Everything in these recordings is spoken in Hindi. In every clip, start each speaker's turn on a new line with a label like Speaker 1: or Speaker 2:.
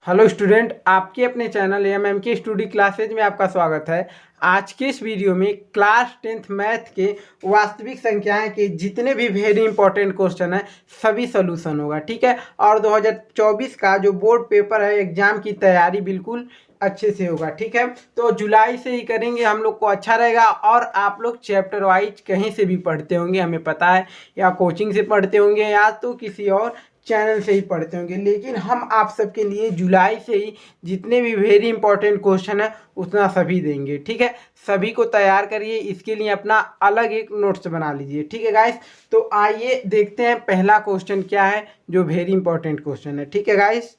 Speaker 1: हेलो स्टूडेंट, आपके अपने चैनल MMK स्टडी क्लासेज में आपका स्वागत है। आज के इस वीडियो में क्लास 10th मैथ के वास्तविक संख्याएं के जितने भी वेरी इंपॉर्टेंट क्वेश्चन है सभी सोल्यूशन होगा, ठीक है। और 2024 का जो बोर्ड पेपर है एग्जाम की तैयारी बिल्कुल अच्छे से होगा, ठीक है। तो जुलाई से ही करेंगे, हम लोग को अच्छा रहेगा। और आप लोग चैप्टर वाइज कहीं से भी पढ़ते होंगे, हमें पता है, या कोचिंग से पढ़ते होंगे या तो किसी और चैनल से ही पढ़ते होंगे, लेकिन हम आप सबके लिए जुलाई से ही जितने भी वेरी इंपॉर्टेंट क्वेश्चन है उतना सभी देंगे, ठीक है। सभी को तैयार करिए, इसके लिए अपना अलग एक नोट्स बना लीजिए, ठीक है गाइस। तो आइए देखते हैं पहला क्वेश्चन क्या है जो वेरी इंपॉर्टेंट क्वेश्चन है, ठीक है गाइस।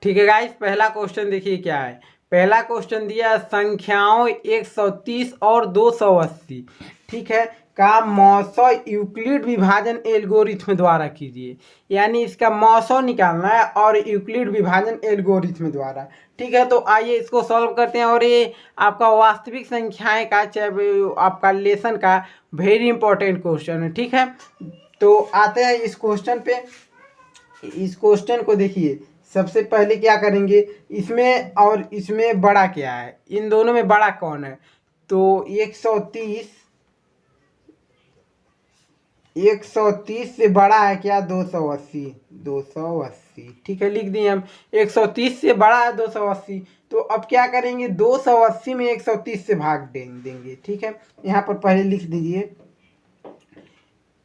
Speaker 1: ठीक है गाइस, पहला क्वेश्चन देखिए क्या है। पहला क्वेश्चन दिया संख्याओं 130 और 280, ठीक है, का मौसो यूक्लिड विभाजन एल्गोरिथ्म द्वारा कीजिए। यानी इसका मौसो निकालना है और यूक्लिड विभाजन एल्गोरिथ्म द्वारा, ठीक है। तो आइए इसको सॉल्व करते हैं। और ये आपका वास्तविक संख्याएं का आपका लेसन का वेरी इंपॉर्टेंट क्वेश्चन है, ठीक है। तो आते हैं इस क्वेश्चन पे। इस क्वेश्चन को देखिए, सबसे पहले क्या करेंगे, इसमें और इसमें बड़ा क्या है, इन दोनों में बड़ा कौन है। तो 130 से बड़ा है क्या, 280। 280, ठीक है, लिख दिए हम। 130 से बड़ा है 280। तो अब क्या करेंगे, 280 में 130 से भाग देंगे, ठीक है। यहाँ पर पहले लिख दीजिए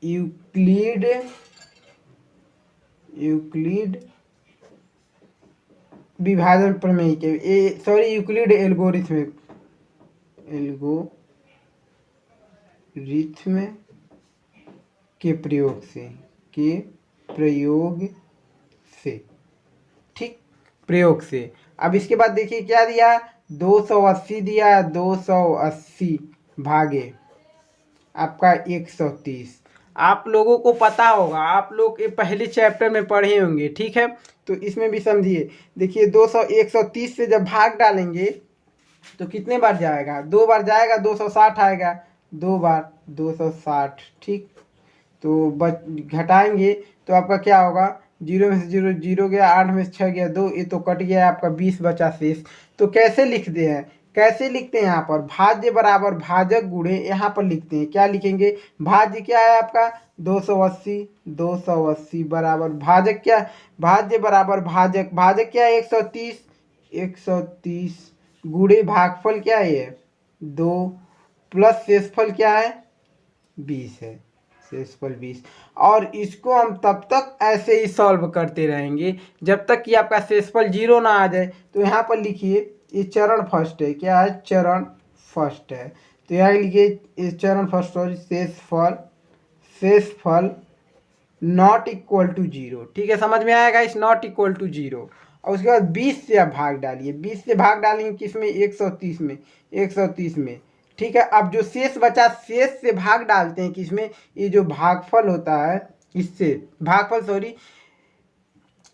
Speaker 1: यूक्लिड विभाजन प्रमेय के यूक्लिड एल्गोरिथ्म के प्रयोग से ठीक, प्रयोग से। अब इसके बाद देखिए क्या दिया, 280 दिया, 280 भागे आपका 130। आप लोगों को पता होगा, आप लोग ये पहले चैप्टर में पढ़े होंगे, ठीक है। तो इसमें भी समझिए, देखिए 130 से जब भाग डालेंगे तो कितने बार जाएगा, 2 बार जाएगा, 260 आएगा, 2 बार 260, ठीक। तो घटाएंगे तो आपका क्या होगा, 0 में से 0 0 गया, 8 में से 6 गया 2, ये तो कट गया, आपका 20 बचा शेष। तो कैसे लिखते हैं, यहाँ पर भाज्य बराबर भाजक गुणे, यहाँ पर लिखते हैं, क्या लिखेंगे, भाज्य क्या है आपका 280, 280 बराबर भाजक क्या, भाज्य बराबर भाजक, भाजक क्या है 130, 130 गुणे भागफल क्या है 2, प्लस शेषफल क्या है 20 है, शेषफल 20। और इसको हम तब तक ऐसे ही सॉल्व करते रहेंगे जब तक कि आपका शेषफल 0 ना आ जाए। तो यहाँ पर लिखिए, ये चरण फर्स्ट है, क्या है, चरण फर्स्ट है। तो यहाँ लिखिए चरण फर्स्ट और शेषफल नॉट इक्वल टू 0, ठीक है, समझ में आएगा, इस नॉट इक्वल टू 0। और उसके बाद 20 से आप भाग डालिए, 20 से भाग डालेंगे किसमें, 130 में, 130 में, ठीक है। अब जो शेष बचा, शेष से भाग डालते हैं किसमें, ये जो भागफल होता है इससे,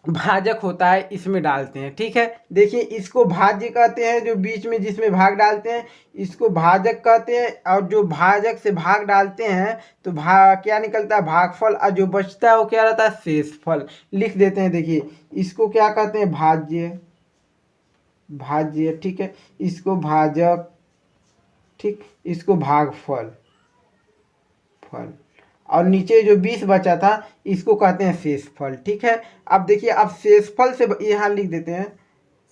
Speaker 1: भाजक होता है इसमें डालते हैं, ठीक है। देखिए इसको भाज्य कहते हैं, जो बीच में जिसमें भाग डालते हैं इसको भाजक कहते हैं। और जो भाजक से भाग डालते हैं तो क्या निकलता है, भागफल, और जो बचता है वो क्या रहता है, शेषफल। लिख देते हैं, देखिए इसको क्या कहते हैं, भाज्य, ठीक है, इसको भाजक, ठीक, इसको भागफल, और नीचे जो 20 बचा था इसको कहते हैं शेषफल, ठीक है। अब देखिए, अब शेषफल से यहाँ लिख देते हैं,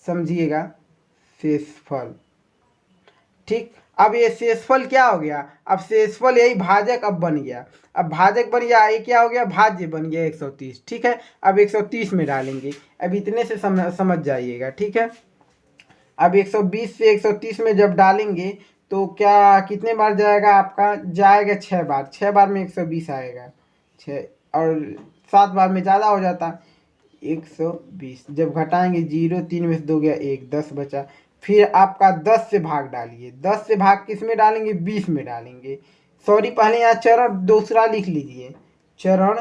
Speaker 1: समझिएगा, शेषफल, ठीक। अब ये शेषफल क्या हो गया, अब शेषफल यही भाजक अब बन गया, अब भाजक बन गया, ये क्या हो गया, भाज्य बन गया 130, ठीक है। अब 130 में डालेंगे, अब इतने से समझ जाइएगा, ठीक है। अब 120 से 130 में जब डालेंगे तो क्या कितने बार जाएगा, आपका जाएगा 6 बार, 6 बार में 120 आएगा, 6 और 7 बार में ज़्यादा हो जाता 120। जब घटाएंगे 0, 3 में से 2 गया 1, 10 बचा। फिर आपका 10 से भाग डालिए, 10 से भाग किस में डालेंगे, 20 में डालेंगे। सॉरी, पहले यहाँ चरण दूसरा लिख लीजिए, चरण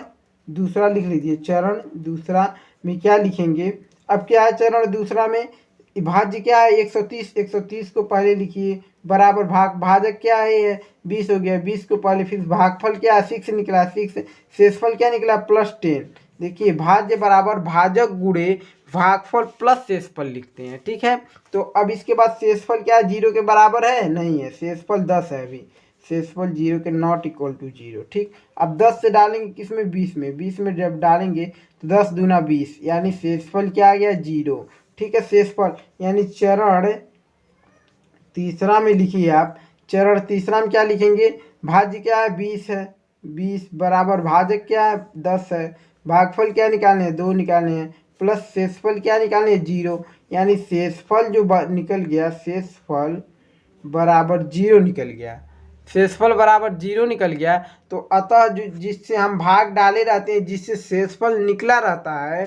Speaker 1: दूसरा लिख लीजिए, चरण दूसरा में क्या लिखेंगे, अब क्या है चरण दूसरा में, भाज्य क्या है 130, 130 को पहले लिखिए, बराबर भाजक क्या है 20 हो गया, 20 को पहले, फिर भागफल क्या है 6 निकला, 6, शेषफल क्या निकला +10। देखिए भाज्य बराबर भाजक गुणे भागफल प्लस शेषफल लिखते हैं। ठीक है, तो अब इसके बाद शेषफल क्या है, 0 के बराबर है नहीं है, शेषफल 10 है, अभी शेषफल 0 के नॉट इक्वल टू 0। ठीक, अब 10 से डालेंगे किसमें, 20 में, 20 में जब डालेंगे तो 10 दूना 20, यानी शेषफल क्या आ गया, 0। ठीक है, शेषफल यानी चरण तीसरा में लिखिए आप, चरण तीसरा में क्या लिखेंगे, भाज्य क्या है, 20 है, 20 बराबर भाजक क्या है, 10 है, भागफल क्या निकालने हैं, 2 निकालने हैं, प्लस शेषफल क्या निकालने हैं, 0, यानी शेषफल जो निकल गया, शेषफल बराबर 0 निकल गया, शेषफल बराबर 0 निकल गया। तो अतः जो जिससे हम भाग डाले रहते हैं, जिससे शेषफल निकला रहता है,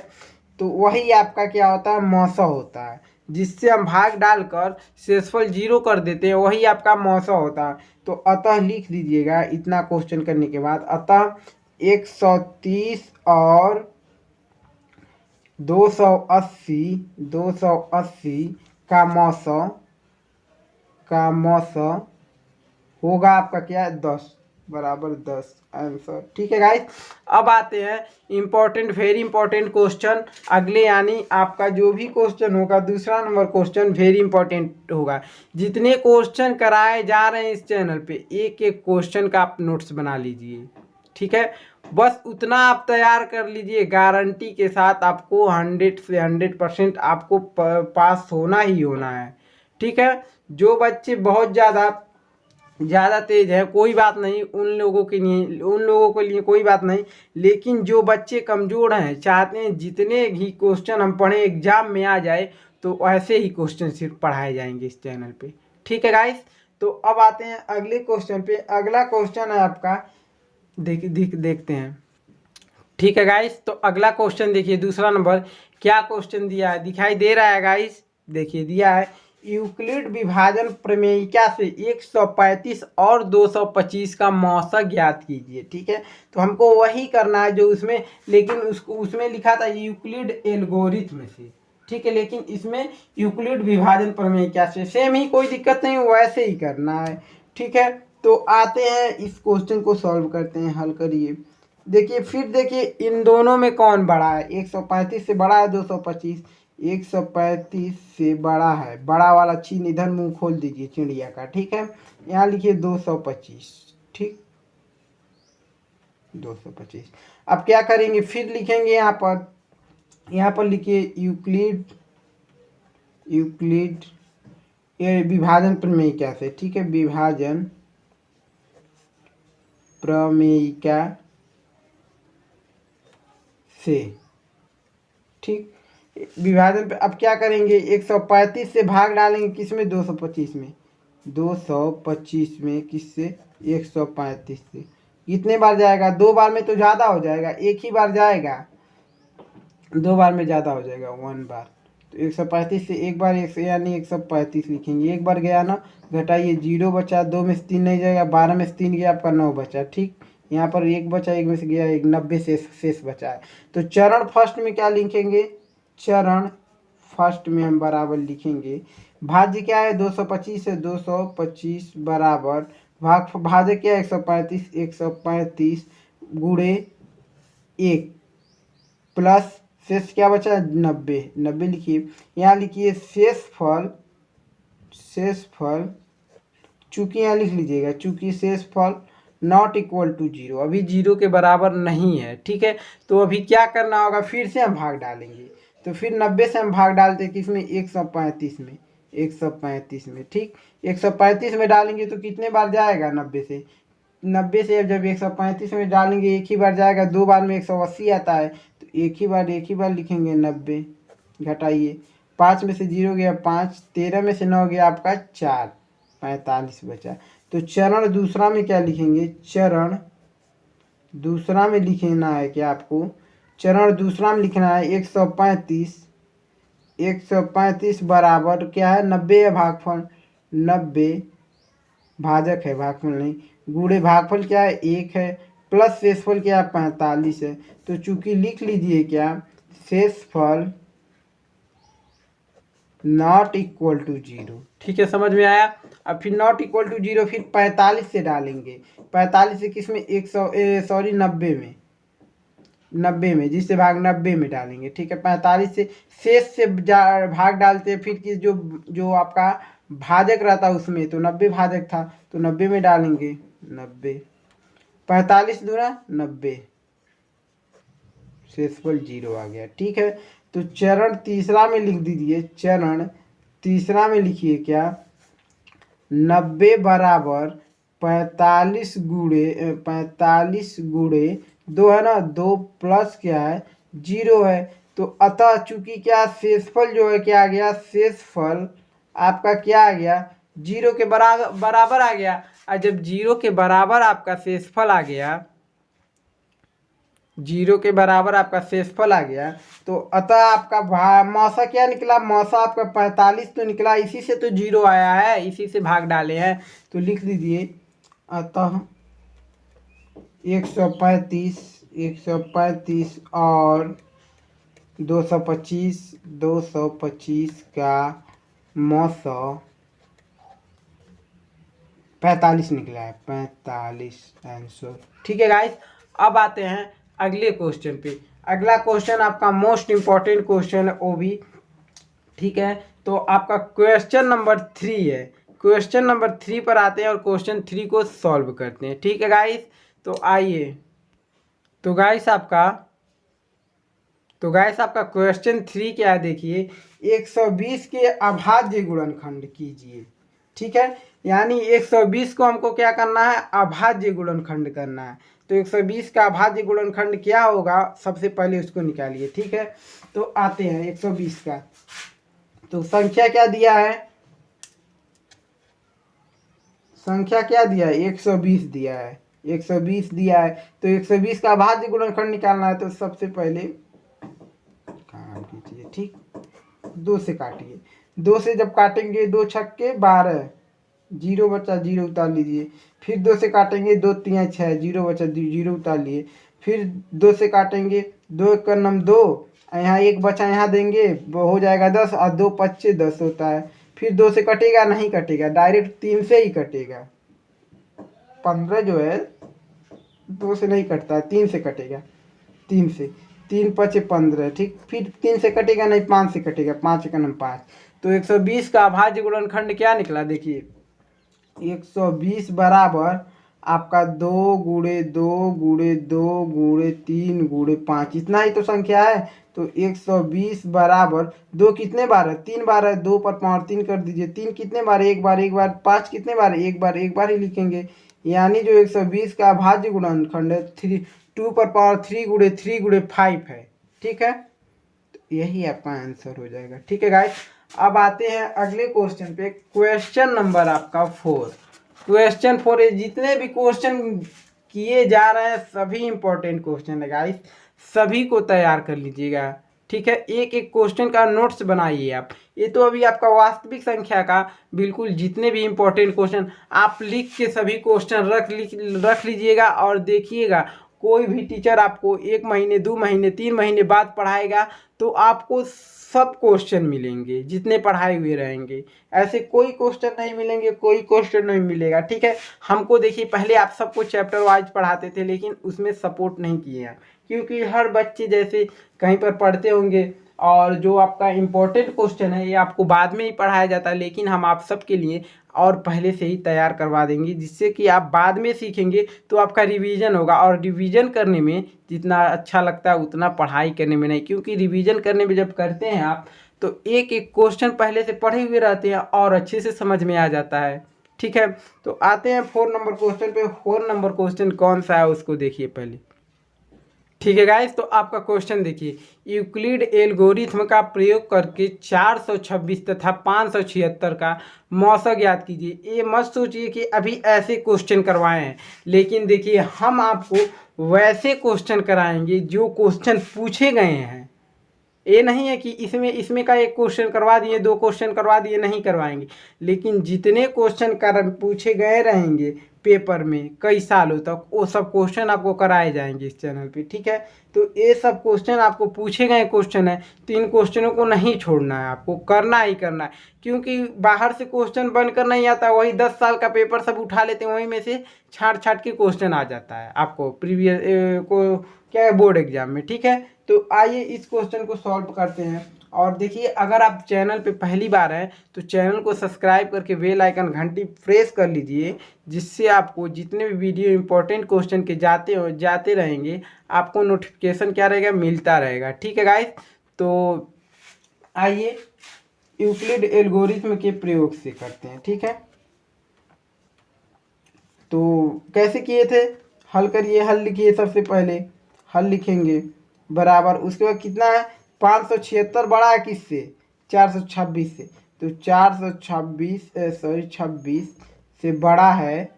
Speaker 1: तो वही आपका क्या होता है, मौसा होता है। जिससे हम भाग डालकर शेषफल 0 कर देते हैं, वही आपका मौसा होता है। तो अतः लिख दीजिएगा, इतना क्वेश्चन करने के बाद, अतः 130 और 280 का मौसा होगा आपका क्या, 10 बराबर 10 आंसर। ठीक है गाइस, अब आते हैं इम्पोर्टेंट, वेरी इंपॉर्टेंट क्वेश्चन अगले, यानी आपका जो भी क्वेश्चन होगा, दूसरा नंबर क्वेश्चन वेरी इंपॉर्टेंट होगा। जितने क्वेश्चन कराए जा रहे हैं इस चैनल पे, एक एक क्वेश्चन का आप नोट्स बना लीजिए। ठीक है, बस उतना आप तैयार कर लीजिए, गारंटी के साथ आपको 100 से 100% आपको पास होना ही होना है। ठीक है, जो बच्चे बहुत ज़्यादा तेज है कोई बात नहीं, उन लोगों के लिए कोई बात नहीं, लेकिन जो बच्चे कमज़ोर हैं, चाहते हैं जितने ही क्वेश्चन हम पढ़ें एग्जाम में आ जाए, तो ऐसे ही क्वेश्चन सिर्फ पढ़ाए जाएंगे इस चैनल पे। ठीक है गाइस, तो अब आते हैं अगले क्वेश्चन पे। अगला क्वेश्चन है आपका, देखते हैं। ठीक है गाइस, तो अगला क्वेश्चन देखिए, दूसरा नंबर क्या क्वेश्चन दिया है, दिखाई दे रहा है गाइस, देखिए दिया है, यूक्लिड विभाजन प्रमेयिका से 135 और 225 का मौसा ज्ञात कीजिए। ठीक है, तो हमको वही करना है जो उसमें, लेकिन उसमें लिखा था यूक्लिड एल्गोरिथम से। ठीक है, लेकिन इसमें यूक्लिड विभाजन प्रमेयिका से, सेम ही, कोई दिक्कत नहीं, वैसे ही करना है। ठीक है, तो आते हैं इस क्वेश्चन को सॉल्व करते हैं, हल करिए। देखिए, फिर देखिए इन दोनों में कौन बड़ा है, 135 से बड़ा है 225, 135 से बड़ा है, बड़ा वाला चिन्ह इधर मुंह खोल दीजिए चिड़िया का। ठीक है, यहाँ लिखिए 225। ठीक, 225। अब क्या करेंगे, फिर लिखेंगे यहाँ पर लिखिए यूक्लिड ये विभाजन प्रमेयिका से। ठीक है, विभाजन प्रमेयिका से। ठीक, विभाजन पे अब क्या करेंगे, 135 से भाग डालेंगे किसमें, 225 में, 225 में किससे, 135 से। कितने बार जाएगा, 2 बार में तो ज़्यादा हो जाएगा, एक ही बार जाएगा, 2 बार में ज़्यादा हो जाएगा, 1 बार। तो 135 से एक बार, यानी 135 लिखेंगे, एक बार गया ना, घटाइए, 0 बचा, 2 में से 3 नहीं जाएगा, 12 में से 3 गया, आपका 9 बचा। ठीक, यहाँ पर 1 बचा, 1 में से गया, 90 शेष बचा है। तो चरण फर्स्ट में क्या लिखेंगे, चरण फर्स्ट में हम बराबर लिखेंगे, भाज्य क्या है, 225 है, 225 बराबर भाज्य क्या है, 135 गुणे 1 प्लस शेष क्या बचा, 90 लिखिए। यहाँ लिखिए शेषफल, चूंकि यहाँ लिख लीजिएगा, चूंकि शेषफल नॉट इक्वल टू 0, अभी 0 के बराबर नहीं है। ठीक है, तो अभी क्या करना होगा, फिर से हम भाग डालेंगे, तो फिर 90 से हम भाग डालते हैं किसमें, 135 में, 135 में। ठीक, 135 में डालेंगे तो कितने बार जाएगा, 90 से, अब जब 135 में डालेंगे एक ही बार जाएगा, 2 बार में 180 आता है, तो एक ही बार लिखेंगे 90, घटाइए, 5 में से 0 गया 5, 13 में से 9 गया आपका 4, 45 बचा। तो चरण दूसरा में क्या लिखेंगे, चरण दूसरा में लिखना है क्या आपको, चरण दूसरा में लिखना है 135 बराबर क्या है, 90 है भागफल, 90 भाजक है, भागफल नहीं, गुणे भागफल क्या है, 1 है, प्लस शेषफल क्या है, 45 है। तो चूंकि लिख लीजिए क्या, शेषफल नॉट इक्वल टू 0। ठीक है, समझ में आया। अब फिर नॉट इक्वल टू 0, फिर 45 से डालेंगे, 45 से किस में, 90 में, 90 में, जिससे भाग 90 में डालेंगे। ठीक है, 45 से शेष से भाग डालते हैं, फिर कि जो जो आपका भाजक रहता उसमें, तो 90 भाजक था तो 90 में डालेंगे 90। 45 दूना 90, शेषफल 0 आ गया। ठीक है, तो चरण तीसरा में लिख दीजिए, चरण तीसरा में लिखिए क्या, 90 बराबर 45 गुणे 2 है ना, 2 प्लस क्या है 0 है। तो अतः चूंकि क्या शेषफल जो है क्या आ गया, शेषफल आपका क्या आ गया 0 के बराबर आ गया। और जब 0 के बराबर आपका शेषफल आ गया, 0 के बराबर आपका शेषफल आ गया, तो अतः आपका मौसा क्या निकला, मौसा आपका 45 तो निकला, इसी से तो 0 आया है, इसी से भाग डाले हैं। तो लिख दीजिए अतः 135 और 225 का मौसा 45 निकला है, 45 आंसर। ठीक है गाइस, अब आते हैं अगले क्वेश्चन पे। अगला क्वेश्चन आपका मोस्ट इम्पॉर्टेंट क्वेश्चन है वो भी। ठीक है, तो आपका क्वेश्चन नंबर 3 है। क्वेश्चन नंबर 3 पर आते हैं और क्वेश्चन 3 को सॉल्व करते हैं। ठीक है गाइस, तो आइए, तो गाइस आपका क्वेश्चन 3 क्या है देखिए, 120 के अभाज्य गुणनखंड कीजिए। ठीक है, यानी 120 को हमको क्या करना है, अभाज्य गुणनखंड करना है। तो 120 का अभाज्य गुणनखंड क्या होगा, सबसे पहले उसको निकालिए। ठीक है, तो आते हैं 120 का, तो संख्या क्या दिया है, संख्या क्या दिया है 120 दिया है, 120 दिया है। तो 120 का अभाज्य गुणनखंड निकालना है, तो सबसे पहले काट दीजिए। ठीक, 2 से काटिए, 2 से जब काटेंगे 2 छक्के 12, 0 बचा 0 उतार लीजिए। फिर 2 से काटेंगे 2 3 6, 0 बचा 0 उतार लिए। फिर 2 से काटेंगे 2 1 नम 2, यहाँ 1 बचा यहाँ देंगे, वो हो जाएगा 10, और 2 5 10 होता है। फिर 2 से कटेगा, नहीं कटेगा, डायरेक्ट 3 से ही कटेगा। 15 जो है 2 से नहीं कटता है, 3 से कटेगा, 3 से, 3 5 15। ठीक, फिर 3 से कटेगा नहीं, 5 से कटेगा, 5 1 नम 5। तो 120 का अभाज्य गुणनखंड क्या निकला देखिए, 120 बराबर आपका 2 गुणे 2 गुणे 2 गुणे 3 गुणे 5, इतना ही तो संख्या है। तो 120 बराबर 2 कितने बार है, 3 बार है, 2 पर पावर 3 कर दीजिए। 3 कितने बार, एक बार, 5 कितने बार, एक बार ही लिखेंगे। यानी जो 120 का अभाज्य गुणनखंड है 2 पर पावर 3 गुणे 5 है। ठीक है, तो यही आपका आंसर हो जाएगा। ठीक है गाइस, अब आते हैं अगले क्वेश्चन पे। क्वेश्चन नंबर आपका 4। क्वेश्चन 4 है, जितने भी क्वेश्चन किए जा रहे हैं सभी इंपॉर्टेंट क्वेश्चन है गाइस, सभी को तैयार कर लीजिएगा। ठीक है, एक एक क्वेश्चन का नोट्स बनाइए आप। ये तो अभी आपका वास्तविक संख्या का बिल्कुल जितने भी इंपॉर्टेंट क्वेश्चन आप लिख के सभी क्वेश्चन रख लीजिएगा, और देखिएगा कोई भी टीचर आपको 1 महीने 2 महीने 3 महीने बाद पढ़ाएगा तो आपको सब क्वेश्चन मिलेंगे जितने पढ़ाए हुए रहेंगे। ऐसे कोई क्वेश्चन नहीं मिलेंगे, कोई क्वेश्चन नहीं मिलेगा। ठीक है, हमको देखिए पहले आप सबको चैप्टर वाइज पढ़ाते थे, लेकिन उसमें सपोर्ट नहीं किए हैं, क्योंकि हर बच्चे जैसे कहीं पर पढ़ते होंगे और जो आपका इम्पोर्टेंट क्वेश्चन है ये आपको बाद में ही पढ़ाया जाता है, लेकिन हम आप सबके लिए और पहले से ही तैयार करवा देंगे, जिससे कि आप बाद में सीखेंगे तो आपका रिवीजन होगा। और रिवीजन करने में जितना अच्छा लगता है उतना पढ़ाई करने में नहीं, क्योंकि रिवीजन करने में जब करते हैं आप तो एक एक क्वेश्चन पहले से पढ़े हुए रहते हैं और अच्छे से समझ में आ जाता है। ठीक है, तो आते हैं 4 नंबर क्वेश्चन पे। 4 नंबर क्वेश्चन कौन सा है उसको देखिए पहले। ठीक है गाइस, तो आपका क्वेश्चन देखिए, यूक्लिड एल्गोरिथ्म का प्रयोग करके 426 तथा 576 का मौसा ज्ञात कीजिए। ये मत सोचिए कि अभी ऐसे क्वेश्चन करवाए हैं, लेकिन देखिए हम आपको वैसे क्वेश्चन कराएंगे जो क्वेश्चन पूछे गए हैं। ये नहीं है कि इसमें का एक क्वेश्चन करवा दिए, 2 क्वेश्चन करवा दिए, नहीं करवाएंगे, लेकिन जितने क्वेश्चन पूछे गए रहेंगे पेपर में कई सालों तक वो सब क्वेश्चन आपको कराए जाएंगे इस चैनल पे, ठीक है। तो ये सब क्वेश्चन आपको पूछे गए क्वेश्चन है, तो इन क्वेश्चनों को नहीं छोड़ना है, आपको करना ही करना है। क्योंकि बाहर से क्वेश्चन बनकर नहीं आता, वही 10 साल का पेपर सब उठा लेते हैं, वहीं में से छाट छाट के क्वेश्चन आ जाता है आपको प्रीवियस को क्या है बोर्ड एग्जाम में, ठीक है। तो आइए इस क्वेश्चन को सॉल्व करते हैं। और देखिए, अगर आप चैनल पे पहली बार हैं तो चैनल को सब्सक्राइब करके बेल आइकन घंटी प्रेस कर लीजिए, जिससे आपको जितने भी वीडियो इंपॉर्टेंट क्वेश्चन के जाते रहेंगे आपको नोटिफिकेशन क्या रहेगा, मिलता रहेगा, ठीक है गाइस। तो आइए यूक्लिड एल्गोरिथ्म के प्रयोग से करते हैं, ठीक है। तो कैसे किए थे, हल करिए, हल लिखिए। सबसे पहले हल लिखेंगे बराबर, उसके बाद कितना है 576 बड़ा है किससे, 426 से। तो 26 से बड़ा है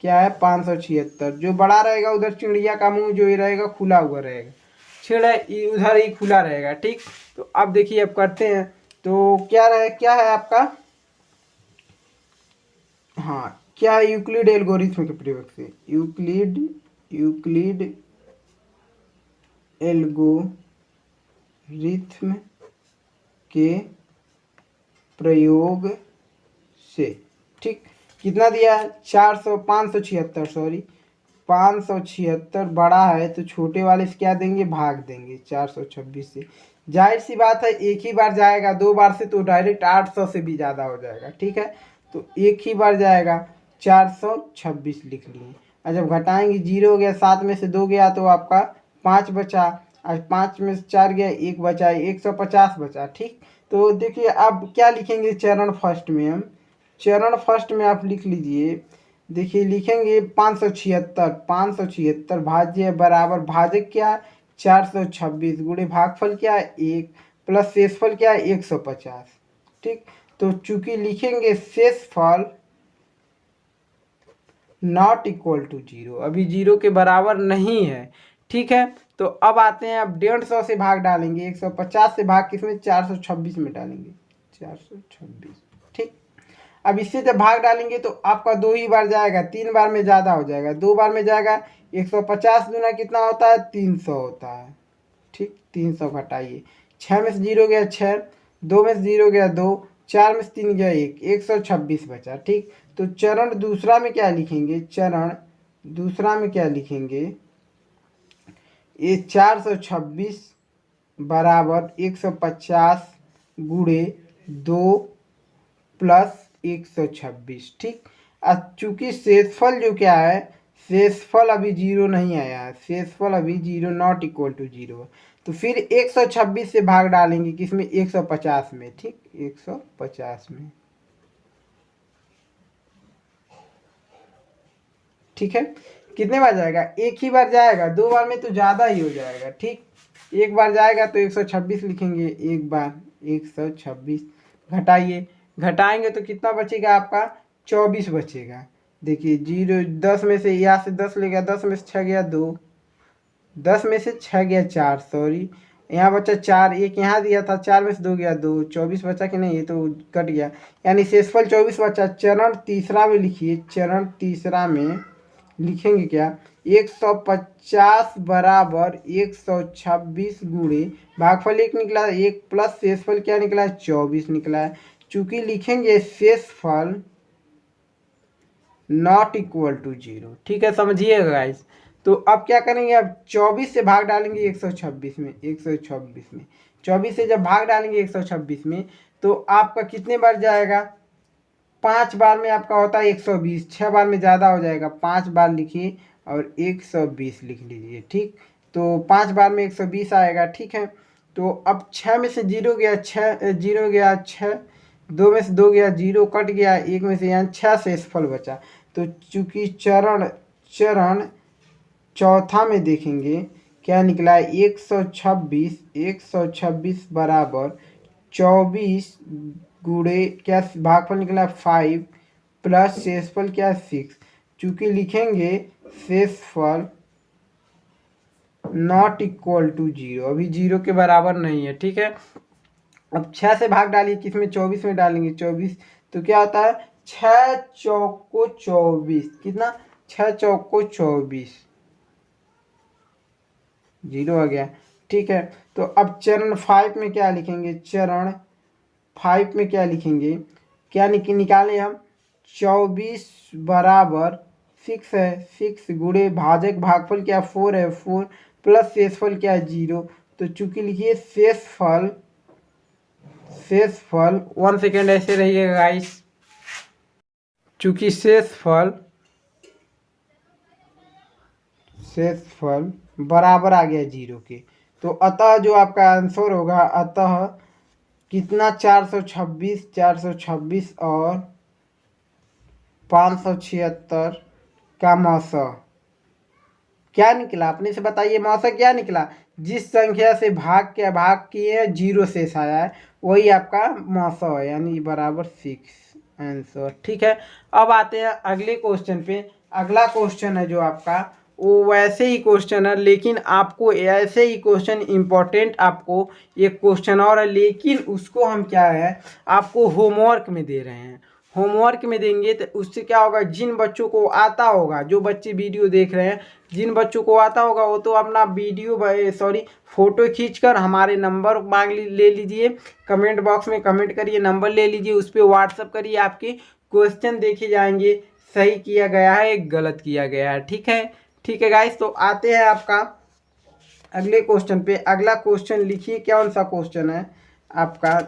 Speaker 1: क्या है 576। जो बड़ा रहेगा उधर चिड़िया का मुंह जो ही रहेगा खुला हुआ रहेगा, छेड़ा उधर ही खुला रहेगा, ठीक। तो अब देखिए अब करते हैं। तो क्या है आपका, हाँ क्या है, यूक्लिड एल्गोरिथ्म के प्रयोग से, यूक्लिड एल्गोरिथ्म के प्रयोग से, ठीक। कितना दिया है 576 बड़ा है तो छोटे वाले से क्या देंगे, भाग देंगे 426 से। जाहिर सी बात है एक ही बार जाएगा, 2 बार से तो डायरेक्ट 800 से भी ज़्यादा हो जाएगा, ठीक है। तो एक ही बार जाएगा, 426 लिख लिए। और जब घटाएंगे 0 हो गया, 7 में से 2 गया तो आपका 5 बचा, और 5 में से 4 गया 1 बचा, 150 बचा, ठीक। तो देखिए अब क्या लिखेंगे चरण फर्स्ट में, हम चरण फर्स्ट में आप लिख लीजिए। देखिए लिखेंगे 576 भाज्य बराबर, भाजक क्या 426 गुणे भागफल क्या है 1 प्लस शेषफल क्या है 150, ठीक। तो चूंकि लिखेंगे शेषफल नॉट इक्वल टू 0, अभी 0 के बराबर नहीं है, ठीक है। तो अब आते हैं, अब 150 से भाग डालेंगे, 150 से भाग किसमें 426 में डालेंगे, 426, ठीक। अब इससे जब भाग डालेंगे तो आपका 2 ही बार जाएगा, 3 बार में ज़्यादा हो जाएगा, 2 बार में जाएगा 150 दूना कितना होता है 300 होता है, ठीक। 300 घटाइए, 6 में से 0 गया 6, 2 में से 0 गया 2, 4 में से 3 गया 1, 126 बचा, ठीक। तो चरण दूसरा में क्या लिखेंगे, चरण दूसरा में क्या लिखेंगे, ये 426 बराबर 150 गुणे 2 प्लस 126, ठीक। अब चूंकि शेषफल जो क्या है, शेषफल अभी 0 नहीं आया है, शेषफल अभी 0 नॉट इक्वल टू 0, तो फिर 126 से भाग डालेंगे किसमें 150 में, ठीक, 150 में, ठीक है। कितने बार जाएगा, एक ही बार जाएगा, 2 बार में तो ज़्यादा ही हो जाएगा, ठीक। एक बार जाएगा तो 126 लिखेंगे, एक बार 126, घटाइए, घटाएंगे तो कितना बचेगा आपका 24 बचेगा। देखिए 0 10 में से, यहाँ से 10 ले गया, 10 में से 6 गया 2, 10 में से 6 गया 4, सॉरी यहाँ बचा 4, एक यहाँ दिया था, 4 में से 2 गया 2, 24 बचा कि नहीं, ये तो कट गया, यानी शेषफल 24 बचा। चरण तीसरा में लिखिए, चरण तीसरा में लिखेंगे क्या, 150 बराबर 126 गुणे भागफल 1 निकला, 1 प्लस शेषफल क्या निकला है 24 निकला है। चूंकि लिखेंगे शेषफल नॉट इक्वल टू 0, ठीक है, समझिएगा गाइस। तो अब क्या करेंगे, अब 24 से भाग डालेंगे 126 में, 126 में 24 से जब भाग डालेंगे 126 में तो आपका कितने बार जाएगा, 5 बार में आपका होता है 120, 6 बार में ज़्यादा हो जाएगा, 5 बार लिखिए और 120 लिख लीजिए, ठीक। तो 5 बार में 120 आएगा, ठीक है। तो अब 6 में से 0 गया 6, 0 गया 6, 2 में से 2 गया 0 कट गया, 1 में से यहाँ 6 शेषफल बचा। तो चूंकि चरण चौथा में देखेंगे क्या निकला है 126 बराबर 24 गुणे क्या भागफल निकला 5 प्लस शेषफल क्या 6। चूंकि लिखेंगे शेषफल नॉट इक्वल टू 0, अभी 0 के बराबर नहीं है, ठीक है। अब 6 से भाग डालिए किसमें 24 में डालेंगे 24, तो क्या होता है छः चौको 24, कितना, 6 चौको 24, जीरो आ गया। ठीक है, तो अब चरण 5 में क्या लिखेंगे, चरण 5 में क्या लिखेंगे, क्या निकालें हम, 24 बराबर 6 है, 6 गुणे भाजक भागफल क्या 4 है, 4 प्लस शेषफल क्या है 0। तो चूंकि लिखिए शेषफल 1 सेकेंड ऐसे रहिएगा गाइस, चूंकि शेषफल बराबर आ गया 0 के, तो अतः जो आपका आंसर होगा, अतः कितना, 426 और 576 का मौसा क्या निकला, अपने से बताइए मौसा क्या निकला। जिस संख्या से भाग किए हैं 0 शेष आया है, वही आपका मौसा है, यानी बराबर 6 आंसर। ठीक है, अब आते हैं अगले क्वेश्चन पे। अगला क्वेश्चन है जो आपका, वो वैसे ही क्वेश्चन है, लेकिन आपको ऐसे ही क्वेश्चन इम्पोर्टेंट, आपको एक क्वेश्चन और है, लेकिन उसको हम क्या है, आपको होमवर्क में दे रहे हैं। होमवर्क में देंगे तो उससे क्या होगा, जिन बच्चों को आता होगा, जो बच्चे वीडियो देख रहे हैं, जिन बच्चों को आता होगा वो तो अपना वीडियो फोटो खींचकर हमारे नंबर ले लीजिए, कमेंट बॉक्स में कमेंट करिए, नंबर ले लीजिए, उस पर व्हाट्सअप करिए, आपके क्वेश्चन देखे जाएंगे, सही किया गया है गलत किया गया है। ठीक है गाइस, तो आते हैं आपका अगले क्वेश्चन पे। अगला क्वेश्चन लिखिए, कौन सा क्वेश्चन है आपका,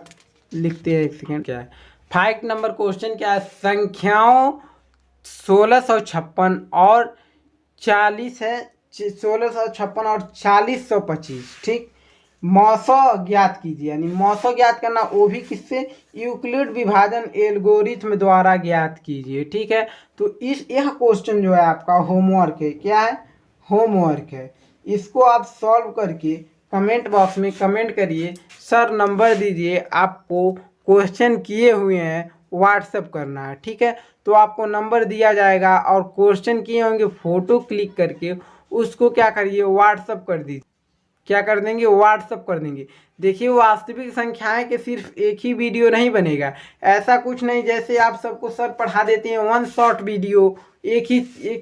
Speaker 1: लिखते हैं, एक सेकेंड, क्या है 5 नंबर क्वेश्चन, क्या है, संख्याओं 1656 और 40 है, 1656 और 4025, ठीक, मौसो ज्ञात कीजिए, यानी मौसो ज्ञात करना, वो भी किससे, यूक्लिड विभाजन एल्गोरिथम द्वारा ज्ञात कीजिए। ठीक है, तो यह क्वेश्चन जो है आपका होमवर्क है, क्या है, होमवर्क है, इसको आप सॉल्व करके कमेंट बॉक्स में कमेंट करिए, सर नंबर दीजिए, आपको क्वेश्चन किए हुए हैं व्हाट्सएप करना है। ठीक है, तो आपको नंबर दिया जाएगा और क्वेश्चन किए होंगे, फ़ोटो क्लिक करके उसको क्या करिए, व्हाट्सएप कर दीजिए, क्या कर देंगे, व्हाट्सअप कर देंगे। देखिए वास्तविक संख्याएं के सिर्फ एक ही वीडियो नहीं बनेगा, ऐसा कुछ नहीं जैसे आप सबको सर पढ़ा देते हैं वन शॉट वीडियो, एक